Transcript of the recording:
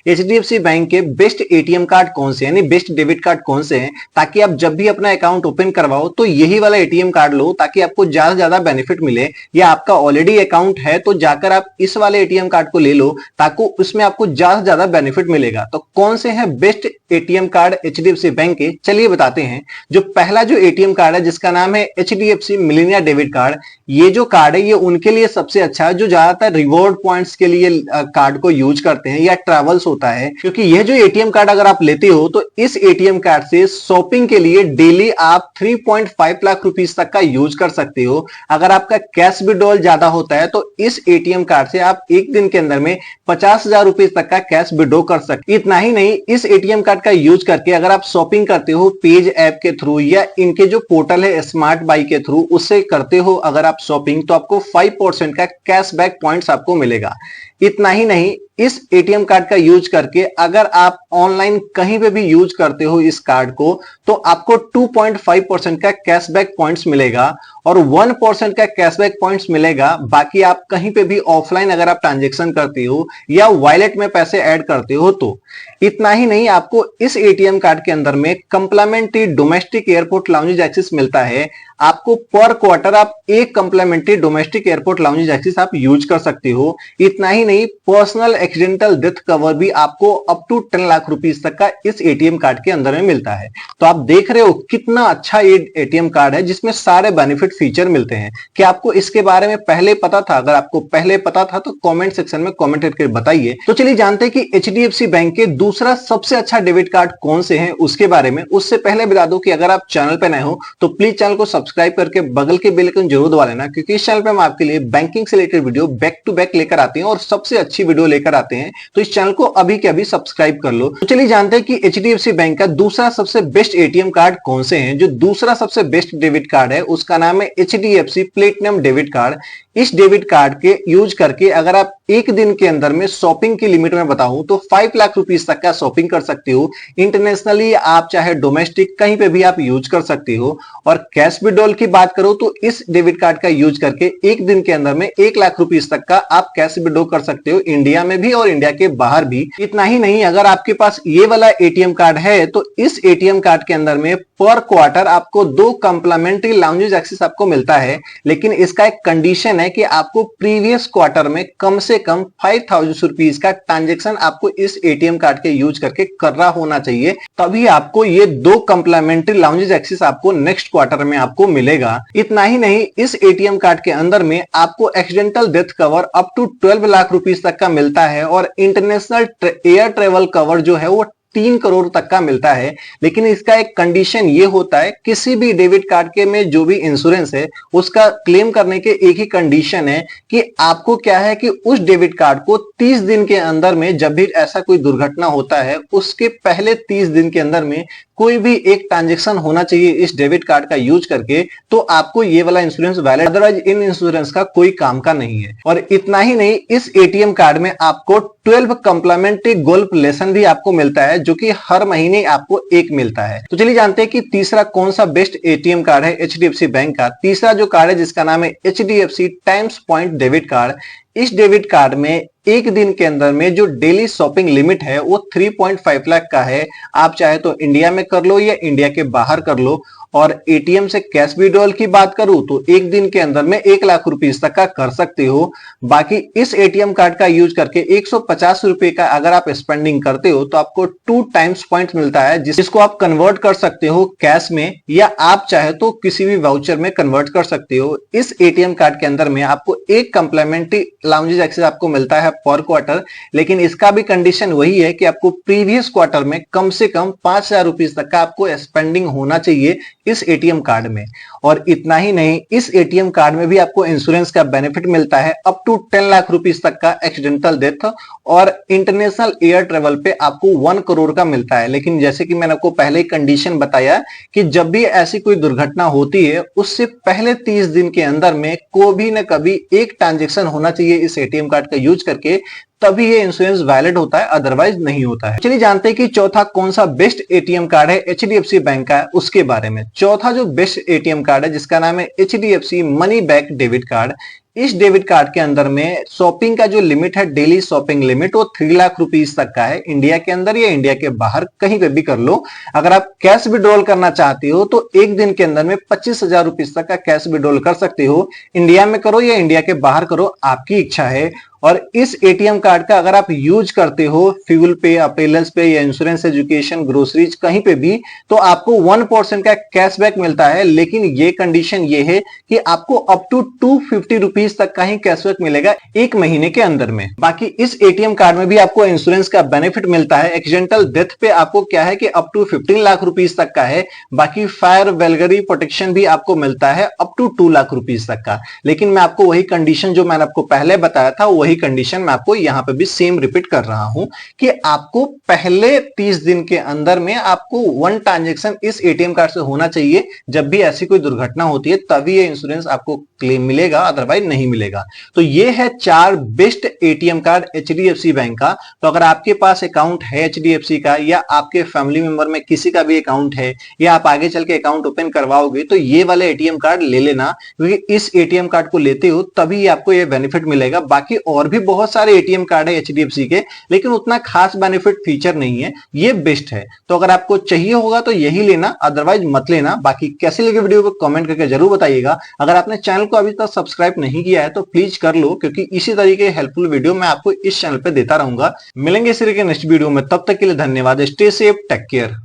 HDFC bank के best ATM card कौन से हैं, यानी बेस्ट डेबिट कार्ड कौन से हैं, ताकि आप जब भी अपना अकाउंट ओपन करवाओ तो यही वाला एटीएम कार्ड लो, ताकि आपको ज्यादा से ज्यादा बेनिफिट मिले। या आपका ऑलरेडी अकाउंट है तो जाकर आप इस वाले एटीएम कार्ड को ले लो, ताकि उसमें आपको ज्यादा से ज्यादा बेनिफिट मिलेगा। तो कौन से हैं best ATM card HDFC bank के, चलिए बताते हैं। जो पहला जो एटीएम कार्ड है जिसका नाम है एचडीएफसी मिलेनिया डेबिट कार्ड, ये जो कार्ड है ये उनके लिए सबसे अच्छा है जो ज्यादातर रिवॉर्ड पॉइंट्स के लिए कार्ड को यूज करते हैं या ट्रैवल्स होता है। क्योंकि यह जो एटीएम कार्ड अगर आप लेते हो तो इस एटीएम कार्ड से शॉपिंग के लिए डेली आप 3.5 लाख रुपीस तक का यूज कर सकते हो। अगर आपका कैश विड्रॉल ज्यादा होता है तो इस एटीएम कार्ड से आप एक दिन के अंदर में 50,000 रुपए तक का कैश विड्रॉ कर सकते। इतना ही नहीं, इस एटीएम कार्ड का यूज करके अगर आप शॉपिंग करते हो पेज ऐप के थ्रू या इनके जो पोर्टल है स्मार्ट बाई के थ्रू, उससे करते हो अगर आप शॉपिंग, तो आपको 5% का कैशबैक पॉइंट्स आपको मिलेगा। इतना ही नहीं, इस एटीएम कार्ड का यूज करके अगर आप ऑनलाइन कहीं पे भी यूज करते हो इस कार्ड को, तो आपको 2.5% का कैशबैक पॉइंट्स मिलेगा और 1% का कैशबैक पॉइंट्स मिलेगा। बाकी आप कहीं पे भी ऑफलाइन अगर आप ट्रांजेक्शन करते हो या वॉलेट में पैसे ऐड करते हो तो। इतना ही नहीं, आपको इस एटीएम कार्ड के अंदर में complimentary domestic airport lounge access मिलता है। आपको पर क्वार्टर आप एक complimentary domestic airport lounge access आप यूज कर सकते हो। इतना ही नहीं, पर्सनल एक्सीडेंटल डेथ कवर भी आपको अप टू 10 लाख रुपीस तक का इस एटीएम कार्ड के अंदर में मिलता है। तो आप देख रहे हो कितना अच्छा ये एटीएम कार्ड है जिसमें सारे बेनिफिट फीचर मिलते हैं। क्या आपको इसके बारे में पहले पता था? अगर आपको पहले पता था तो कमेंट सेक्शन में कमेंट करके बताइए। तो चलिए जानते हैं कि एचडीएफसी बैंक के दूसरा सबसे अच्छा डेबिट कार्ड कौन से हैं उसके बारे में। उससे पहले बता दूं कि अगर आप चैनल पे नए हो तो प्लीज चैनल को सब्सक्राइब करके बगल के बेल आइकन जरूर दबा लेना, क्योंकि इस चैनल पे हम आपके लिए बैंकिंग से related video back to back लेकर आते हैं और सबसे अच्छी वीडियो लेकर आते हैं। तो इस चैनल को अभी के अभी सब्सक्राइब कर लो। तो चलिए जानते हैं कि एचडीएफसी बैंक का दूसरा सबसे बेस्ट एटीएम कार्ड कौन से हैं। जो दूसरा सबसे बेस्ट डेबिट कार्ड है उसका नाम है एचडीएफसी प्लेटिनम डेबिट कार्ड। इस डेबिट कार्ड के यूज करके अगर आप एक दिन के अंदर में शॉपिंग की लिमिट में बताऊं तो 5 लाख रुपीस तक का शॉपिंग कर सकते हो। इंटरनेशनली आप चाहे डोमेस्टिक कहीं पे भी आप यूज कर सकते हो। और कैश विड्रॉल की बात करो तो इस डेबिट कार्ड का यूज करके एक दिन के अंदर में 1 लाख रुपीस तक का आप कैश विड्रॉ कर सकते हो, इंडिया में भी और इंडिया के बाहर भी। इतना ही नहीं, अगर आपके पास ये वाला एटीएम कार्ड है तो इस एटीएम कार्ड के अंदर में पर क्वार्टर आपको 2 कंप्लीमेंट्री लाउंज एक्सेस आपको मिलता है। लेकिन इसका एक कंडीशन है कि आपको प्रीवियस क्वार्टर में कम से कम 5,000 रुपीस का ट्रांजेक्शन आपको इस एटीएम कार्ड के यूज करके कर रहा होना चाहिए, तभी आपको ये 2 कंप्लीमेंट्री लाउंज एक्सेस आपको नेक्स्ट क्वार्टर में आपको मिलेगा। इतना ही नहीं, इस एटीएम कार्ड के अंदर में आपको accidental death cover up to 12 lakh rupees तक का मिलता है और इंटरनेशनल एयर ट्रेवल कवर जो है वो 3 करोड़ तक का मिलता है। लेकिन इसका एक कंडीशन ये होता है, किसी भी डेबिट कार्ड के में जो भी इंश्योरेंस है उसका क्लेम करने के एक ही कंडीशन है कि आपको क्या है कि उस डेबिट कार्ड को 30 दिन के अंदर में, जब भी ऐसा कोई दुर्घटना होता है उसके पहले 30 दिन के अंदर में कोई भी एक ट्रांजेक्शन होना चाहिए इस डेबिट कार्ड का यूज करके, तो आपको ये वाला insurance valid, otherwise in insurance का कोई काम का नहीं है। और इतना ही नहीं, इस एटीएम कार्ड में आपको 12 कंप्लीमेंट्री गोल्फ लेसन भी आपको मिलता है, जो कि हर महीने आपको एक मिलता है। तो चलिए जानते हैं कि तीसरा कौन सा बेस्ट एटीएम कार्ड है एचडीएफसी बैंक का। तीसरा जो कार्ड है जिसका नाम है HDFC times point debit card. इस डेबिट कार्ड में एक दिन के अंदर में जो डेली शॉपिंग लिमिट है वो 3.5 लाख का है। आप चाहे तो इंडिया में कर लो या इंडिया के बाहर कर लो। और एटीएम से कैश विड्रॉल की बात करूं तो एक दिन के अंदर में 1 लाख रुपीस तक का कर सकते हो। बाकी इस एटीएम कार्ड का यूज करके 150 रुपए का अगर आप स्पेंडिंग करते हो तो आपको 2 टाइम्स पॉइंट मिलता है, जिसको आप कन्वर्ट कर सकते हो कैश में या आप चाहे तो किसी भी वाउचर में कन्वर्ट कर सकते हो। इस एटीएम कार्ड के अंदर में आपको एक कंप्लीमेंट्री लाउंज एक्सेस आपको मिलता है पर क्वार्टर। लेकिन इसका भी कंडीशन वही है कि आपको प्रीवियस क्वार्टर में कम से कम 5,000 रुपीस तक का आपको स्पेंडिंग होना चाहिए इस एटीएम कार्ड में। और इतना ही नहीं, इस एटीएम कार्ड में भी आपको इंश्योरेंस का बेनिफिट मिलता है अप टू 10 लाख रुपीस तक का एक्सीडेंटल डेथ, और इंटरनेशनल एयर ट्रेवल पे आपको 1 करोड़ का मिलता है। लेकिन जैसे कि मैंने आपको पहले ही कंडीशन बताया कि जब भी ऐसी कोई दुर्घटना होती है उससे पहले 30 दिन के अंदर में कभी न कभी एक ट्रांजेक्शन होना चाहिए इस एटीएम कार्ड का यूज करके, तभी ये इंश्योरेंस वैलिड होता है, अदरवाइज नहीं होता है। चलिए जानते हैं कि चौथा कौन सा बेस्ट एटीएम कार्ड है एचडीएफसी बैंक का, उसके बारे में। चौथा जो बेस्ट एटीएम कार्ड है जिसका नाम है HDFC money back debit card. इस डेबिट कार्ड के अंदर में शॉपिंग का जो लिमिट है, डेली शॉपिंग लिमिट, वो 3 लाख रुपीस तक का है। इंडिया के अंदर या इंडिया के बाहर कहीं पे भी कर लो। अगर आप कैश विड्रॉल करना चाहते हो तो एक दिन के अंदर में 25,000 रुपीस तक का कैश विड्रॉल कर सकते हो। इंडिया में करो या इंडिया के बाहर करो, आपकी इच्छा है। और इस एटीएम कार्ड का अगर आप यूज करते हो फ्यूल पे, अपेलल्स पे या इंश्योरेंस, एजुकेशन, ग्रोसरीज कहीं पे भी, तो आपको 1% का कैशबैक मिलता है। लेकिन ये कंडीशन ये है कि आपको अप टू 250 रुपीस तक का ही कैशबैक मिलेगा एक महीने के अंदर में। बाकी इस एटीएम कार्ड में भी आपको इंश्योरेंस का बेनिफिट मिलता है। एक्सीडेंटल डेथ पे आपको क्या है कि अप टू 15 लाख रुपीस तक का है। बाकी फायर वेलगरी प्रोटेक्शन भी आपको मिलता है अप टू 2 लाख रुपीस तक का। लेकिन मैं आपको वही कंडीशन जो मैंने आपको पहले बताया था, वही कंडीशन मैं आपको यहां पे भी सेम रिपीट कर रहा हूं कि आपको पहले 30 दिन के अंदर में आपको 1 ट्रांजैक्शन इस एटीएम कार्ड से होना चाहिए। जब भी ऐसी कोई दुर्घटना होती है तभी ये इंश्योरेंस आपको क्लेम मिलेगा, अदरवाइज नहीं मिलेगा। तो ये है 4 best ATM card HDFC bank का। तो अगर आपके पास अकाउंट है एचडीएफसी का, या आपके फैमिली मेंबर में किसी का भी अकाउंट है, या आप आगे चल के अकाउंट ओपन करवाओगे, तो ये वाला एटीएम कार्ड ले लेना, क्योंकि इस एटीएम कार्ड को लेते हो तभी आपको ये बेनिफिट मिलेगा। बाकी और भी बहुत सारे एटीएम कार्ड है एचडीएफसी के, लेकिन उतना खास बेनिफिट फीचर नहीं है, ये बेस्ट है। तो अगर आपको चाहिए होगा तो यही लेना, अदरवाइज मत लेना। बाकी कैसी लगी वीडियो को कमेंट करके जरूर बताइएगा। अगर आपने चैनल को अभी तक सब्सक्राइब नहीं किया है तो प्लीज कर लो, क्योंकि इसी तरीके हेल्पफुल वीडियो मैं आपको इस चैनल पे देता रहूंगा। मिलेंगे इसी तरीके नेक्स्ट वीडियो में, तब तक के लिए धन्यवाद। Stay safe, take care.